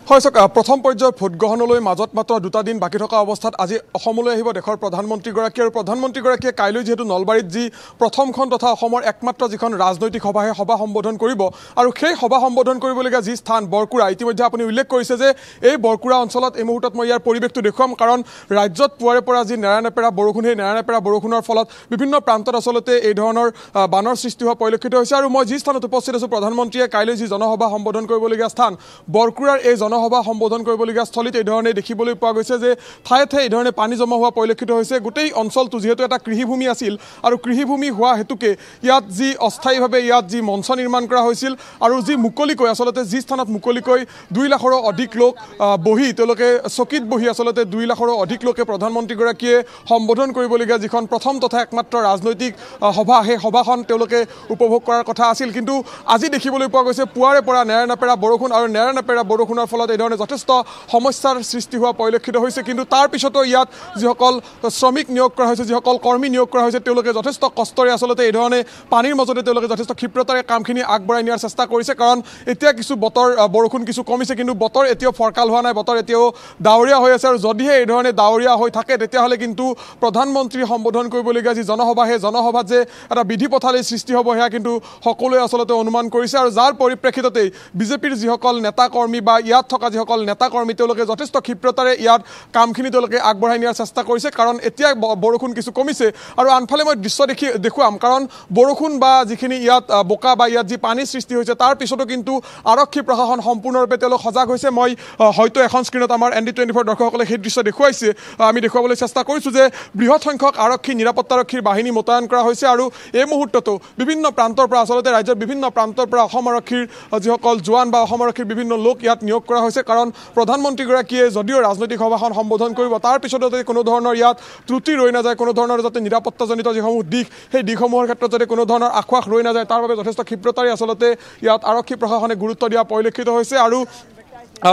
হয় সক প্ৰথম পৰ্যায়ৰ ভোট গ্ৰহণলৈ মাজত মাত্ৰ দুটা দিন বাকি থকা অৱস্থাত আজি অসমলৈ আহিব দেশৰ প্ৰধানমন্ত্ৰীগৰাকী আৰু প্ৰধানমন্ত্ৰীগৰাকীয়ে কাইলৈ যেহেতু নলবাৰীত যি প্ৰথমখন তথা অসমৰ একমাত্ৰ যিখন ৰাজনৈতিক সভাহে সভা সম্বোধন কৰিব আৰু সেই সভা সম্বোধন কৰিবলগীয়া যি স্থান বৰকুৰা ইতিমধ্যে আপুনি উল্লেখ কৰিছে যে এই বৰকুৰা অঞ্চলত এই মুহূৰ্তত মই ইয়াৰ পৰিৱেশটো দেখুৱাম কাৰণ ৰাজ্যত পুৱাৰে পৰা যি নেৰানেপেৰা বৰষুণ সেই নেৰানেপেৰা বৰষুণৰ ফলত বিভিন্ন প্ৰান্তত আচলতে এই ধৰণৰ বানৰ সৃষ্টি হোৱা পৰিলক্ষিত হৈছে আৰু মই যি স্থানত উপস্থিত আছোঁ প্ৰধানমন্ত্ৰীয়ে কাইলৈ যি জনসভা সম্বোধন কৰিবলগীয়া স্থান বৰকুৰাৰ এই জনসভা সম্বোধন কৰিবলগীয়া স্থলীত এই ধৰণে দেখিবলৈ পোৱা গৈছে যে ঠায়ে ঠায়ে এই ধৰণে পানী জমা হোৱা পৰিলক্ষিত হৈছে গোটেই অঞ্চলটো যেহেতু এটা কৃষিভূমি আছিল আৰু কৃষিভূমি হোৱা হেতুকে ইয়াত যি অস্থায়ীভাৱে ইয়াত যি মঞ্চ নিৰ্মাণ কৰা হৈছিল আৰু যি মুকলিকৈ আচলতে যি স্থানত মুকলিকৈ 2 লাখৰো অধিক লোক বহি তেওঁলোকে চকীত বহি আচলতে 2 লাখৰো অধিক লোকে প্ৰধানমন্ত্ৰীগৰাকীয়ে সম্বোধন কৰিবলগীয়া যিখন প্ৰথম তথা একমাত্ৰ ৰাজনৈতিক সভা সেই সভাখন তেওঁলোকে উপভোগ কৰাৰ কথা আছিল কিন্তু আজি দেখিবলৈ পোৱা গৈছে পুৱাৰে পৰা নেৰানেপেৰা বৰষুণ আৰু নেৰানেপেৰা বৰষুণৰ ফলত এই ধৰণে যথেষ্ট সমস্যাৰ সৃষ্টি হোৱা পৰিলক্ষিত হৈছে কিন্তু তাৰ পিছতো ইয়াত যিসকল শ্ৰমিক নিয়োগ কৰা হৈছে যিসকল কৰ্মী নিয়োগ কৰা হৈছে তেওঁলোকে যথেষ্ট কষ্টৰে আচলতে এই ধৰণে পানীৰ মাজতে তেওঁলোকে যথেষ্ট ক্ষিপ্ৰতাৰে কামখিনি আগবঢ়াই নিয়াৰ চেষ্টা কৰিছে কাৰণ এতিয়া কিছু বতৰ বৰষুণ কিছু কমিছে কিন্তু বতৰ এতিয়াও ফৰকাল হোৱা নাই বতৰ এতিয়াও ডাৱৰীয়া হৈ আছে আৰু যদিহে এই ধৰণে ডাৱৰীয়া হৈ থাকে তেতিয়াহ'লে কিন্তু প্ৰধানমন্ত্ৰী সম্বোধন কৰিবলগীয়া যি জনসভা সেই জনসভাত যে এটা বিধি পথালিৰ সৃষ্টি হ'ব সেয়া কিন্তু সকলোৱে আচলতে অনুমান কৰিছে আৰু যাৰ পৰিপ্ৰেক্ষিততেই বিজেপিৰ যিসকল নেতা কৰ্মী বা ইয়াত থকা যিসকল নেতা কৰ্মী তেওঁলোকে যথেষ্ট ক্ষিপ্ৰতাৰে ইয়াত কামখিনি তেওঁলোকে আগবঢ়াই নিয়াৰ চেষ্টা কৰিছে কাৰণ এতিয়া বৰষুণ কিছু কমিছে আৰু আনফালে মই দৃশ্য দেখুৱাম কাৰণ বৰষুণ বা যিখিনি ইয়াত বোকা বা ইয়াত যি পানীৰ সৃষ্টি হৈছে তাৰ পিছতো কিন্তু আৰক্ষী প্ৰশাসন সম্পূৰ্ণৰূপে তেওঁলোক সজাগ হৈছে মই হয়তো এখন স্ক্ৰীণত আমাৰ ND24 দৰ্শকসকলে সেই দৃশ্য দেখুৱাইছে আমি দেখুৱাবলৈ চেষ্টা কৰিছোঁ যে বৃহৎ সংখ্যক আৰক্ষী নিৰাপত্তাৰক্ষীৰ বাহিনী মোতায়েন কৰা হৈছে আৰু এই মুহূৰ্ততো বিভিন্ন প্ৰান্তৰ পৰা আচলতে ৰাজ্যৰ বিভিন্ন প্ৰান্তৰ পৰা অসম আৰক্ষীৰ যিসকল জোৱান বা অসম আৰক্ষীৰ বিভিন্ন লোক ইয়াত নিয়োগ কৰা হৈছে কাৰণ প্ৰধানমন্ত্ৰীগৰাকীয়ে যদিও ৰাজনৈতিক সভাখন সম্বোধন কৰিব তাৰ পিছতো যাতে কোনো ধৰণৰ ইয়াত ত্ৰুটি ৰৈ নাযায় কোনো ধৰণৰ যাতে নিৰাপত্তাজনিত যিসমূহ দিশ সেই দিশসমূহৰ ক্ষেত্ৰত যাতে কোনো ধৰণৰ আশ্বাস ৰৈ নাযায় তাৰ বাবে যথেষ্ট ক্ষিপ্ৰতাৰে আচলতে ইয়াত আৰক্ষী প্ৰশাসনে গুৰুত্ব দিয়া পৰিলক্ষিত হৈছে আৰু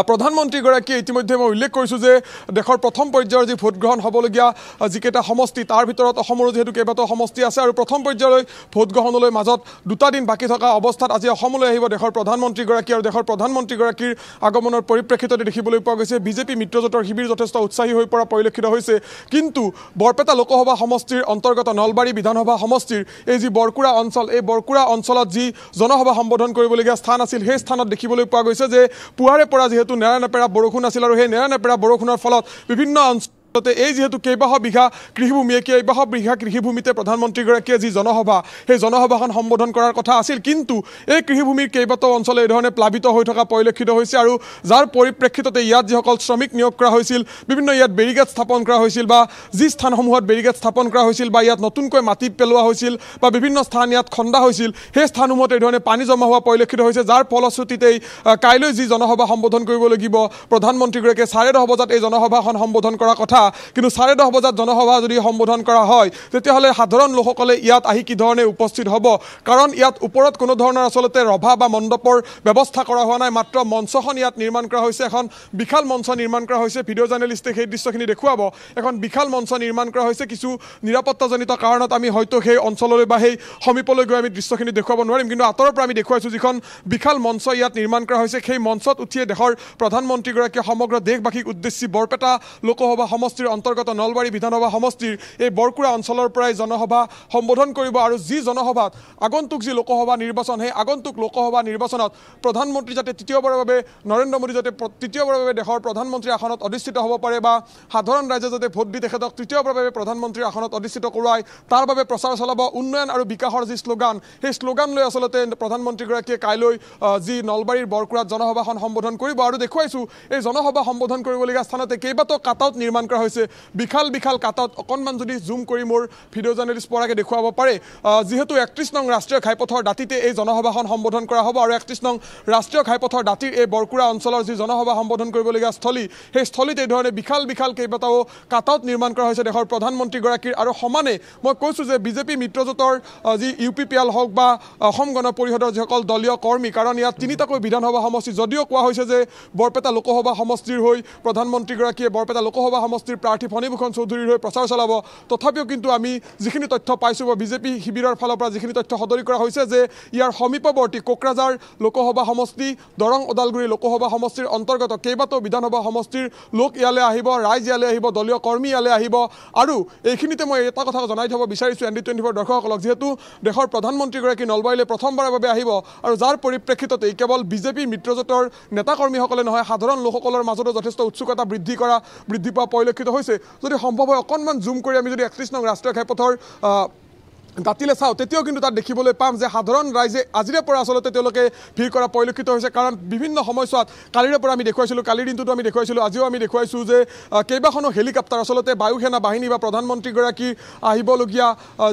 প্ৰধানমন্ত্ৰীগৰাকীয়ে ইতিমধ্যে মই উল্লেখ কৰিছোঁ যে দেশৰ প্ৰথম পৰ্যায়ৰ যি ভোট গ্ৰহণ হ'বলগীয়া যিকেইটা সমষ্টি তাৰ ভিতৰত অসমৰো যিহেতু কেইবাটাও সমষ্টি আছে আৰু প্ৰথম পৰ্যায়লৈ ভোট গ্ৰহণলৈ মাজত দুটা দিন বাকী থকা অৱস্থাত আজি অসমলৈ আহিব দেশৰ প্ৰধানমন্ত্ৰীগৰাকী আৰু দেশৰ প্ৰধানমন্ত্ৰীগৰাকীৰ আগমনৰ পৰিপ্ৰেক্ষিততে দেখিবলৈ পোৱা গৈছে বিজেপি মিত্ৰজোঁটৰ শিবিৰ যথেষ্ট উৎসাহী হৈ পৰা পৰিলক্ষিত হৈছে কিন্তু বৰপেটা লোকসভা সমষ্টিৰ অন্তৰ্গত নলবাৰী বিধানসভা সমষ্টিৰ এই যি বৰকুৰা অঞ্চল এই বৰকুৰা অঞ্চলত যি জনসভা সম্বোধন কৰিবলগীয়া স্থান আছিল সেই স্থানত দেখিবলৈ পোৱা গৈছে যে পুৱাৰে পৰা যেহেতু নেৰানেপেৰা বৰষুণ আছিল আৰু সেই নেৰানেপেৰা বৰষুণৰ ফলত বিভিন্ন এই যেহেতু কেইবাশ বিঘা কৃষিভূমিয়ে কেইবাশ বিঘা কৃষিভূমিতে প্ৰধানমন্ত্ৰীগৰাকীয়ে যি জনসভা সেই জনসভাখন সম্বোধন কৰাৰ কথা আছিল কিন্তু এই কৃষিভূমিৰ কেইবাটাও অঞ্চল এই ধৰণে প্লাবিত হৈ থকা পৰিলক্ষিত হৈছে আৰু যাৰ পৰিপ্ৰেক্ষিততে ইয়াত যিসকল শ্ৰমিক নিয়োগ কৰা হৈছিল বিভিন্ন ইয়াত বেৰিকেড স্থাপন কৰা হৈছিল বা যি স্থানসমূহত বেৰিকেড স্থাপন কৰা হৈছিল বা ইয়াত নতুনকৈ মাটি পেলোৱা হৈছিল বা বিভিন্ন স্থান ইয়াত খন্দা হৈছিল সেই স্থানসমূহত এই ধৰণে পানী জমা হোৱা পৰিলক্ষিত হৈছে যাৰ ফলশ্ৰুতিতেই কাইলৈ যি জনসভা সম্বোধন কৰিব লাগিব প্ৰধানমন্ত্ৰীগৰাকীয়ে 10:30 বজাত এই জনসভাখন সম্বোধন কৰাৰ কথা কিন্তু 10:30 বজাত জনসভা যদি সম্বোধন কৰা হয় তেতিয়াহ'লে সাধাৰণ লোকসকলে ইয়াত আহি কি ধৰণে উপস্থিত হ'ব কাৰণ ইয়াত ওপৰত কোনো ধৰণৰ আচলতে ৰভা বা মণ্ডপৰ ব্যৱস্থা কৰা হোৱা নাই মাত্ৰ মঞ্চখন ইয়াত নিৰ্মাণ কৰা হৈছে এখন বিশাল মঞ্চ নিৰ্মাণ কৰা হৈছে ভিডিঅ' জাৰ্নেলিষ্টে সেই দৃশ্যখিনি দেখুৱাব এখন বিশাল মঞ্চ নিৰ্মাণ কৰা হৈছে কিছু নিৰাপত্তাজনিত কাৰণত আমি হয়তো সেই অঞ্চললৈ বা সেই সমীপলৈ গৈ আমি দৃশ্যখিনি দেখুৱাব নোৱাৰিম কিন্তু আঁতৰৰ পৰা আমি দেখুৱাইছোঁ যিখন বিশাল মঞ্চ ইয়াত নিৰ্মাণ কৰা হৈছে সেই মঞ্চত উঠিয়ে দেশৰ প্ৰধানমন্ত্ৰীগৰাকীয়ে সমগ্ৰ দেশবাসীক উদ্দেশ্যি বৰপেটা লোকসভা সমষ্টিৰ অন্তৰ্গত নলবাৰী বিধানসভা সমষ্টিৰ এই বৰকুৰা অঞ্চলৰ পৰাই জনসভা সম্বোধন কৰিব আৰু যি জনসভাত আগন্তুক যি লোকসভা নিৰ্বাচন সেই আগন্তুক লোকসভা নিৰ্বাচনত প্ৰধানমন্ত্ৰী যাতে তৃতীয়বাৰৰ বাবে নৰেন্দ্ৰ মোদী যাতে তৃতীয়বাৰৰ বাবে দেশৰ প্ৰধানমন্ত্ৰী আসনত অধিষ্ঠিত হ'ব পাৰে বা সাধাৰণ ৰাইজে যাতে ভোট দি তেখেতক তৃতীয়বাৰৰ বাবে প্ৰধানমন্ত্ৰীৰ আসনত অধিষ্ঠিত কৰোৱায় তাৰ বাবে প্ৰচাৰ চলাব উন্নয়ন আৰু বিকাশৰ যি শ্লোগান সেই শ্লোগান লৈ আচলতে প্ৰধানমন্ত্ৰীগৰাকীয়ে কাইলৈ যি নলবাৰীৰ বৰকুৰাত জনসভাখন সম্বোধন কৰিব আৰু দেখুৱাইছোঁ এই জনসভা সম্বোধন কৰিবলগীয়া স্থানতে কেইবাটাও কাটআউট নিৰ্মাণ কৰা হৈছে বিশাল বিশাল কাটআউট অকণমান যদি জুম কৰি মোৰ ভিডিঅ' জাৰ্নেলিষ্ট পৰাকৈ দেখুৱাব পাৰে যিহেতু 31 নং ৰাষ্ট্ৰীয় ঘাইপথৰ দাঁতিতে এই জনসভাখন সম্বোধন কৰা হ'ব আৰু 31 নং ৰাষ্ট্ৰীয় ঘাইপথৰ দাঁতিৰ এই বৰকুৰা অঞ্চলৰ যি জনসভা সম্বোধন কৰিবলগীয়া স্থলী সেই স্থলীত এই ধৰণে বিশাল বিশাল কেইবাটাও কাটআউট নিৰ্মাণ কৰা হৈছে দেশৰ প্ৰধানমন্ত্ৰীগৰাকীৰ আৰু সমানে মই কৈছোঁ যে বিজেপি মিত্ৰজোঁটৰ যি UPPL হওক বা অসম গণ পৰিষদৰ যিসকল দলীয় কৰ্মী কাৰণ ইয়াত তিনিটাকৈ বিধানসভা সমষ্টি যদিও কোৱা হৈছে যে বৰপেটা লোকসভা সমষ্টিৰ হৈ প্ৰধানমন্ত্ৰীগৰাকীয়ে বৰপেটা লোকসভা সমষ্টিৰ সমষ্টিৰ প্ৰাৰ্থী ফণীভূষণ চৌধুৰীৰ হৈ প্ৰচাৰ চলাব তথাপিও কিন্তু আমি যিখিনি তথ্য পাইছোঁ বা বিজেপি শিবিৰৰ ফালৰ পৰা যিখিনি তথ্য সদৰি কৰা হৈছে যে ইয়াৰ সমীপৱৰ্তী কোকৰাঝাৰ লোকসভা সমষ্টি দৰং ওদালগুৰি লোকসভা সমষ্টিৰ অন্তৰ্গত কেইবাটাও বিধানসভা সমষ্টিৰ লোক ইয়ালৈ আহিব ৰাইজ ইয়ালৈ আহিব দলীয় কৰ্মী ইয়ালৈ আহিব আৰু এইখিনিতে মই এটা কথা জনাই থ'ব বিচাৰিছোঁ ND24 দৰ্শকসকলক যিহেতু দেশৰ প্ৰধানমন্ত্ৰীগৰাকী নলবাৰীলৈ প্ৰথমবাৰৰ বাবে আহিব আৰু যাৰ পৰিপ্ৰেক্ষিততে কেৱল বিজেপি মিত্ৰজোঁটৰ নেতাকৰ্মীসকলে নহয় সাধাৰণ লোকসকলৰ মাজতো যথেষ্ট উৎসুকতা বৃদ্ধি পোৱা পৰিলক্ষিত হৈছে যদি সম্ভৱ হয় অকণমান জুম কৰি আমি যদি 31 নং ৰাষ্ট্ৰীয় ঘাইপথৰ দাঁতিলৈ চাওঁ তেতিয়াও কিন্তু তাত দেখিবলৈ পাম যে সাধাৰণ ৰাইজে আজিৰে পৰা আচলতে তেওঁলোকে ভিৰ কৰা পৰিলক্ষিত হৈছে কাৰণ বিভিন্ন সময়ছোৱাত কালিৰে পৰা আমি দেখুৱাইছিলোঁ কালিৰ দিনটোতো আমি দেখুৱাইছিলোঁ আজিও আমি দেখুৱাইছোঁ যে কেইবাখনো হেলিকপ্টাৰ আচলতে বায়ুসেনা বাহিনী বা প্ৰধানমন্ত্ৰীগৰাকী আহিবলগীয়া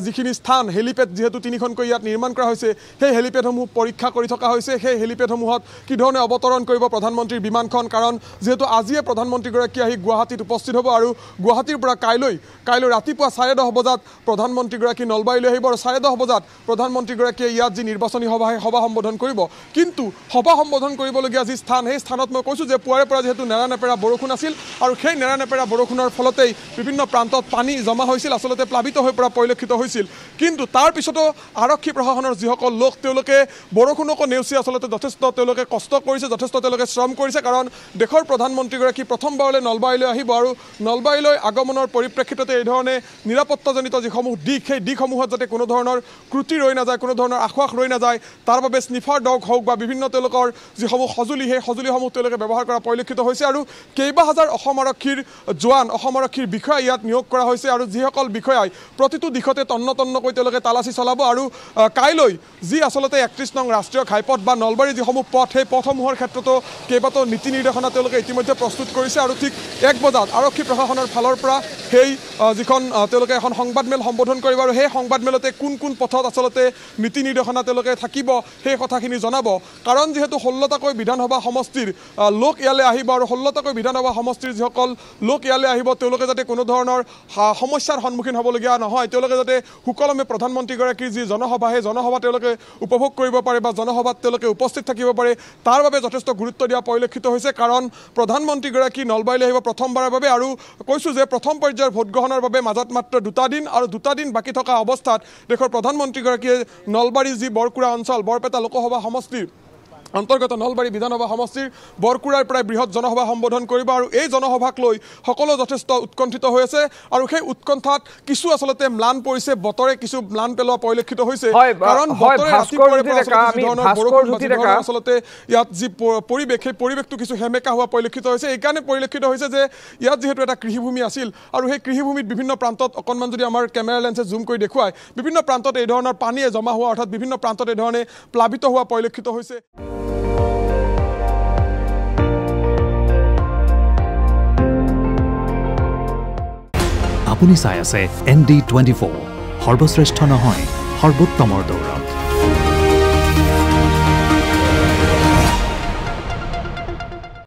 যিখিনি স্থান হেলিপেড যিহেতু 3খনকৈ ইয়াত নিৰ্মাণ কৰা হৈছে সেই হেলিপেডসমূহ পৰীক্ষা কৰি থকা হৈছে সেই হেলিপেডসমূহত কি ধৰণে অৱতৰণ কৰিব প্ৰধানমন্ত্ৰীৰ বিমানখন কাৰণ যিহেতু আজিয়ে প্ৰধানমন্ত্ৰীগৰাকী আহি গুৱাহাটীত উপস্থিত হ'ব আৰু গুৱাহাটীৰ পৰা কাইলৈ ৰাতিপুৱা 10:30 বজাত প্ৰধানমন্ত্ৰীগৰাকী নলবাৰীলৈ আহিব আৰু 10:30 বজাত প্ৰধানমন্ত্ৰীগৰাকীয়ে ইয়াত যি নিৰ্বাচনী সভা সম্বোধন কৰিব কিন্তু সভা সম্বোধন কৰিবলগীয়া যি স্থান সেই স্থানত মই কৈছোঁ যে পুৱাৰে পৰা যিহেতু নেৰানেপেৰা বৰষুণ আছিল আৰু সেই নেৰানেপেৰা বৰষুণৰ ফলতেই বিভিন্ন প্ৰান্তত পানী জমা হৈছিল আচলতে প্লাবিত হৈ পৰা পৰিলক্ষিত হৈছিল কিন্তু তাৰ পিছতো আৰক্ষী প্ৰশাসনৰ যিসকল লোক তেওঁলোকে বৰষুণকো নেওচি আচলতে যথেষ্ট তেওঁলোকে কষ্ট কৰিছে যথেষ্ট তেওঁলোকে শ্ৰম কৰিছে কাৰণ দেশৰ প্ৰধানমন্ত্ৰীগৰাকী প্ৰথমবাৰলৈ নলবাৰীলৈ আহিব আৰু নলবাৰীলৈ আগমনৰ পৰিপ্ৰেক্ষিততে এই ধৰণে নিৰাপত্তাজনিত যিসমূহ দিশ সেই দিশসমূহত যাতে কোনো ধৰণৰ ক্ৰুটি ৰৈ নাযায় কোনো ধৰণৰ আশ্বাস ৰৈ নাযায় তাৰ বাবে স্নিফাৰ ডগ হওক বা বিভিন্ন তেওঁলোকৰ যিসমূহ সঁজুলি সেই সঁজুলিসমূহ তেওঁলোকে ব্যৱহাৰ কৰা পৰিলক্ষিত হৈছে আৰু কেইবা হাজাৰ অসম আৰক্ষীৰ জোৱান অসম আৰক্ষীৰ বিষয়া ইয়াত নিয়োগ কৰা হৈছে আৰু যিসকল বিষয়াই প্ৰতিটো দিশতে তন্নকৈ তেওঁলোকে তালাচী চলাব আৰু কাইলৈ যি আচলতে 31 নং ৰাষ্ট্ৰীয় ঘাইপথ বা নলবাৰীৰ যিসমূহ পথ সেই পথসমূহৰ ক্ষেত্ৰতো কেইবাটাও নীতি নিৰ্দেশনা তেওঁলোকে ইতিমধ্যে প্ৰস্তুত কৰিছে আৰু ঠিক 1 বজাত আৰক্ষী প্ৰশাসনৰ ফালৰ পৰা সেই যিখন তেওঁলোকে এখন সংবাদমেল সম্বোধন কৰিব আৰু সেই সংবাদমেলতে কোন পথত আচলতে নীতি নিৰ্দেশনা তেওঁলোকে থাকিব সেই কথাখিনি জনাব কাৰণ যিহেতু 16টাকৈ বিধানসভা সমষ্টিৰ লোক ইয়ালৈ আহিব আৰু 16টাকৈ বিধানসভা সমষ্টিৰ যিসকল লোক ইয়ালৈ আহিব তেওঁলোকে যাতে কোনো ধৰণৰ সমস্যাৰ সন্মুখীন হ'বলগীয়া নহয় তেওঁলোকে যাতে সুকলমে প্ৰধানমন্ত্ৰীগৰাকীৰ যি জনসভা সেই জনসভা তেওঁলোকে উপভোগ কৰিব পাৰে বা জনসভাত তেওঁলোকে উপস্থিত থাকিব পাৰে তাৰ বাবে যথেষ্ট গুৰুত্ব দিয়া পৰিলক্ষিত হৈছে কাৰণ প্ৰধানমন্ত্ৰীগৰাকী নলবাৰীলৈ আহিব প্ৰথমবাৰৰ বাবে আৰু কৈছোঁ যে প্ৰথম পৰ্যায়ৰ ভোটগ্ৰহণৰ বাবে মাজত মাত্ৰ 2টা দিন আৰু 2টা দিন বাকী থকা অৱস্থাত দেশৰ প্ৰধানমন্ত্ৰীগৰাকীয়ে নলবাৰী যি বৰকুৰা অঞ্চল বৰপেটা লোকসভা সমষ্টিৰ অন্তৰ্গত নলবাৰী বিধানসভা সমষ্টিৰ বৰকুৰাৰ প্ৰায় বৃহৎ জনসভা সম্বোধন কৰিব আৰু এই জনসভাক লৈ সকলো যথেষ্ট উৎকণ্ঠিত হৈ আছে আৰু সেই উৎকণ্ঠাত কিছু আচলতে ম্লান পৰিছে বতৰে কিছু ম্লান পেলোৱা পৰিলক্ষিত হৈছে কাৰণ বতৰে ৰাতিপুৱাৰে আচলতে ইয়াত যি পৰিৱেশ সেই পৰিৱেশটো কিছু হেমেকা হোৱা পৰিলক্ষিত হৈছে এইকাৰণে পৰিলক্ষিত হৈছে যে ইয়াত যিহেতু এটা কৃষিভূমি আছিল আৰু সেই কৃষিভূমিত বিভিন্ন প্ৰান্তত অকণমান যদি আমাৰ কেমেৰা লেন্সে জুম কৰি দেখুৱায় বিভিন্ন প্ৰান্তত এই ধৰণৰ পানীয়ে জমা হোৱা অৰ্থাৎ বিভিন্ন প্ৰান্তত এই ধৰণে প্লাবিত হোৱা পৰিলক্ষিত হৈছে আপুনি চাই আছে ND24 সৰ্বশ্ৰেষ্ঠ নহয় সৰ্বোত্তমৰ দৌৰ